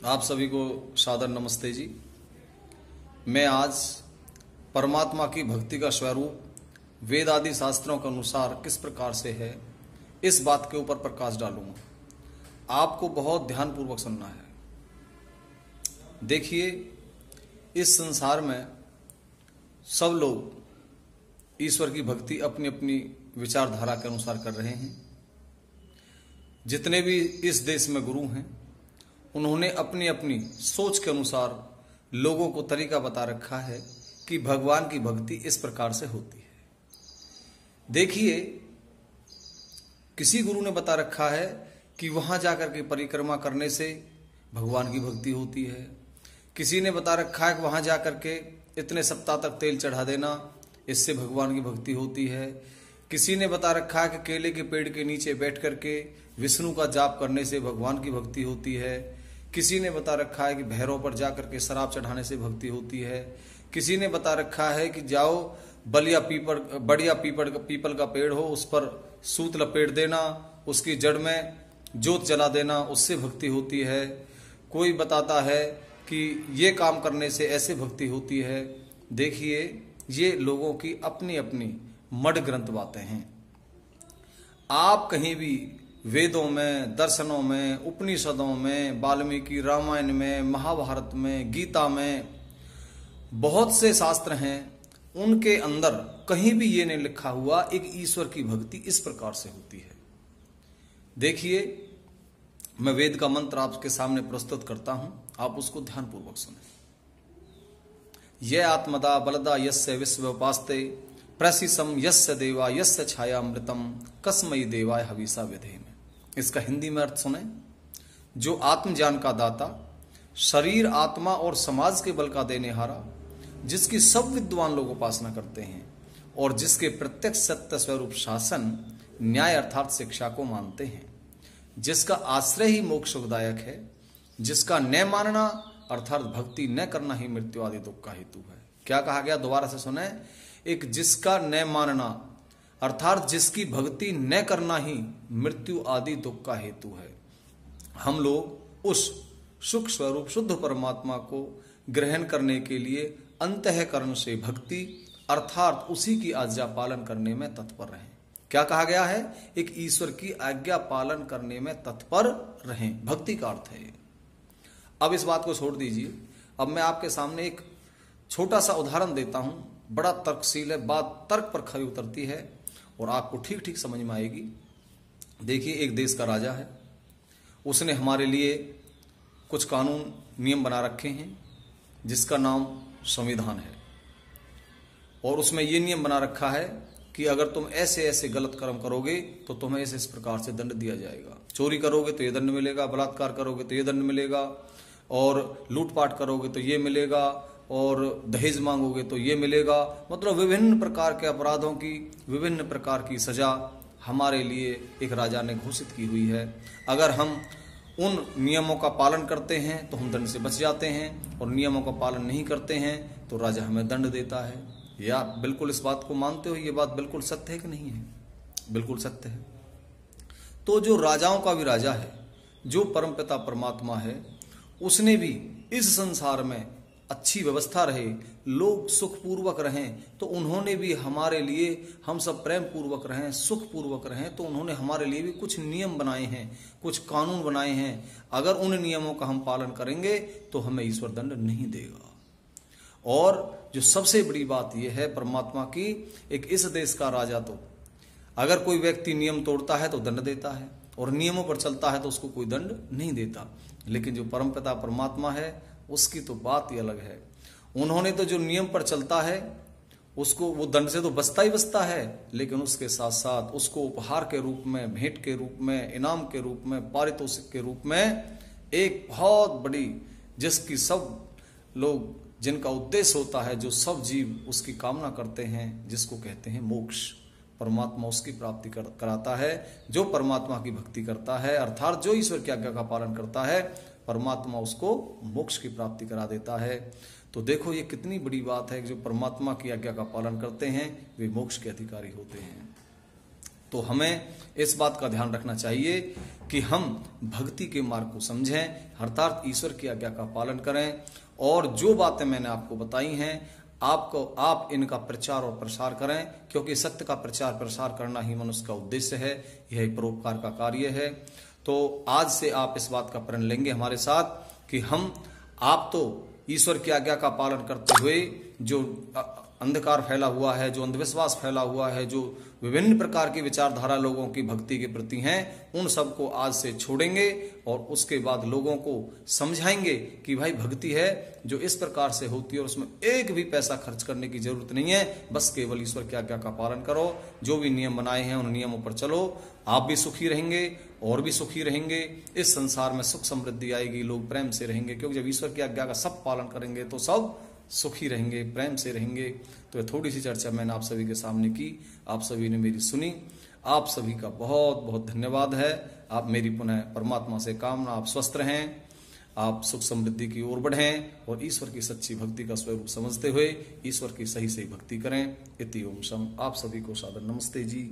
आप सभी को सादर नमस्ते जी। मैं आज परमात्मा की भक्ति का स्वरूप वेद आदि शास्त्रों के अनुसार किस प्रकार से है, इस बात के ऊपर प्रकाश डालूंगा। आपको बहुत ध्यानपूर्वक सुनना है। देखिए, इस संसार में सब लोग ईश्वर की भक्ति अपनी अपनी विचारधारा के अनुसार कर रहे हैं। जितने भी इस देश में गुरु हैं, उन्होंने अपनी अपनी सोच के अनुसार लोगों को तरीका बता रखा है कि भगवान की भक्ति इस प्रकार से होती है। देखिए, किसी गुरु ने बता रखा है कि वहां जाकर के परिक्रमा करने से भगवान की भक्ति होती है। किसी ने बता रखा है कि वहां जाकर के इतने सप्ताह तक तेल चढ़ा देना, इससे भगवान की भक्ति होती है। किसी ने बता रखा है कि केले के पेड़ के नीचे बैठ करके विष्णु का जाप करने से भगवान की भक्ति होती है। किसी ने बता रखा है कि भैरव पर जाकर के शराब चढ़ाने से भक्ति होती है। किसी ने बता रखा है कि जाओ बढ़िया पीपल का पेड़ हो, उस पर सूत लपेट देना, उसकी जड़ में जोत जला देना, उससे भक्ति होती है। कोई बताता है कि ये काम करने से ऐसे भक्ति होती है। देखिए, ये लोगों की अपनी अपनी मड ग्रंथ बातें हैं। आप कहीं भी वेदों में, दर्शनों में, उपनिषदों में, वाल्मीकि रामायण में, महाभारत में, गीता में बहुत से शास्त्र हैं, उनके अंदर कहीं भी ये नहीं लिखा हुआ एक ईश्वर की भक्ति इस प्रकार से होती है। देखिए, मैं वेद का मंत्र आपके सामने प्रस्तुत करता हूं, आप उसको ध्यानपूर्वक सुनें। यह आत्मदा बलदा यस्य विश्व उपास्ते प्रसिसम यस्य देवा यस्य छायामृतम कस्मई देवाय हविषा विधेम। इसका हिंदी में अर्थ सुने। जो आत्मज्ञान का दाता, शरीर, आत्मा और समाज के बल का देनेहारा, जिसकी सब विद्वान लोग उपासना करते हैं और जिसके प्रत्यक्ष सत्य स्वरूप शासन, न्याय अर्थात शिक्षा को मानते हैं, जिसका आश्रय ही मोक्ष सुखदायक है, जिसका न मानना अर्थात भक्ति न करना ही मृत्यु आदि दुख का हेतु है। क्या कहा गया, दोबारा से सुने। एक जिसका न मानना अर्थात जिसकी भक्ति न करना ही मृत्यु आदि दुख का हेतु है। हम लोग उस सुख स्वरूप शुद्ध परमात्मा को ग्रहण करने के लिए अंतःकरण से भक्ति अर्थात उसी की आज्ञा पालन करने में तत्पर रहें। क्या कहा गया है, एक ईश्वर की आज्ञा पालन करने में तत्पर रहें, भक्ति का अर्थ है। अब इस बात को छोड़ दीजिए। अब मैं आपके सामने एक छोटा सा उदाहरण देता हूं। बड़ा तर्कशील है, बात तर्क पर खरी उतरती है और आपको ठीक ठीक समझ में आएगी। देखिए, एक देश का राजा है, उसने हमारे लिए कुछ कानून नियम बना रखे हैं जिसका नाम संविधान है। और उसमें यह नियम बना रखा है कि अगर तुम ऐसे ऐसे गलत कर्म करोगे तो तुम्हें इस प्रकार से दंड दिया जाएगा। चोरी करोगे तो ये दंड मिलेगा, बलात्कार करोगे तो ये दंड मिलेगा, और लूटपाट करोगे तो ये मिलेगा, और दहेज मांगोगे तो ये मिलेगा। मतलब विभिन्न प्रकार के अपराधों की विभिन्न प्रकार की सजा हमारे लिए एक राजा ने घोषित की हुई है। अगर हम उन नियमों का पालन करते हैं तो हम दंड से बच जाते हैं, और नियमों का पालन नहीं करते हैं तो राजा हमें दंड देता है। या बिल्कुल इस बात को मानते हो, ये बात बिल्कुल सत्य है कि नहीं है? बिल्कुल सत्य है। तो जो राजाओं का भी राजा है, जो परमपिता परमात्मा है, उसने भी इस संसार में अच्छी व्यवस्था रहे, लोग सुखपूर्वक रहें, तो उन्होंने भी हमारे लिए, हम सब प्रेम पूर्वक रहें, सुखपूर्वक रहें, तो उन्होंने हमारे लिए भी कुछ नियम बनाए हैं, कुछ कानून बनाए हैं। अगर उन नियमों का हम पालन करेंगे तो हमें ईश्वर दंड नहीं देगा। और जो सबसे बड़ी बात यह है परमात्मा की, एक इस देश का राजा तो अगर कोई व्यक्ति नियम तोड़ता है तो दंड देता है, और नियमों पर चलता है तो उसको कोई दंड नहीं देता। लेकिन जो परमपिता परमात्मा है, उसकी तो बात ही अलग है। उन्होंने तो जो नियम पर चलता है उसको, वो दंड से तो बचता ही बचता है, लेकिन उसके साथ साथ उसको उपहार के रूप में, भेंट के रूप में, इनाम के रूप में, पारितोषिक के रूप में एक बहुत बड़ी, जिसकी सब लोग, जिनका उद्देश्य होता है, जो सब जीव उसकी कामना करते हैं, जिसको कहते हैं मोक्ष, परमात्मा उसकी प्राप्ति कराता है। जो परमात्मा की भक्ति करता है अर्थात जो ईश्वर की आज्ञा का पालन करता है, परमात्मा उसको मोक्ष की प्राप्ति करा देता है। तो देखो, ये कितनी बड़ी बात है कि जो परमात्मा की आज्ञा का पालन करते हैं वे मोक्ष के अधिकारी होते हैं। तो हमें इस बात का ध्यान रखना चाहिए कि हम भक्ति के मार्ग को समझें, अर्थात ईश्वर की आज्ञा का पालन करें, और जो बातें मैंने आपको बताई हैं आप इनका प्रचार और प्रसार करें, क्योंकि सत्य का प्रचार प्रसार करना ही मनुष्य का उद्देश्य है। यह एक परोपकार का कार्य है। तो आज से आप इस बात का प्रण लेंगे हमारे साथ कि आप तो ईश्वर की आज्ञा का पालन करते हुए जो अंधकार फैला हुआ है, जो अंधविश्वास फैला हुआ है, जो विभिन्न प्रकार की विचारधारा लोगों की भक्ति के प्रति हैं, उन सबको आज से छोड़ेंगे और उसके बाद लोगों को समझाएंगे कि भाई भक्ति है जो इस प्रकार से होती है और उसमें एक भी पैसा खर्च करने की जरूरत नहीं है, बस केवल ईश्वर की आज्ञा का पालन करो, जो भी नियम बनाए हैं उन नियमों पर चलो, आप भी सुखी रहेंगे और भी सुखी रहेंगे। इस संसार में सुख समृद्धि आएगी, लोग प्रेम से रहेंगे, क्योंकि जब ईश्वर की आज्ञा का सब पालन करेंगे तो सब सुखी रहेंगे, प्रेम से रहेंगे। तो ये थोड़ी सी चर्चा मैंने आप सभी के सामने की, आप सभी ने मेरी सुनी। आप सभी का बहुत बहुत धन्यवाद है। आप मेरी पुनः परमात्मा से कामना, आप स्वस्थ रहें, आप सुख समृद्धि की ओर बढ़ें और ईश्वर की सच्ची भक्ति का स्वरूप समझते हुए ईश्वर की सही सही भक्ति करें। इति ओम शम। आप सभी को सादर नमस्ते जी।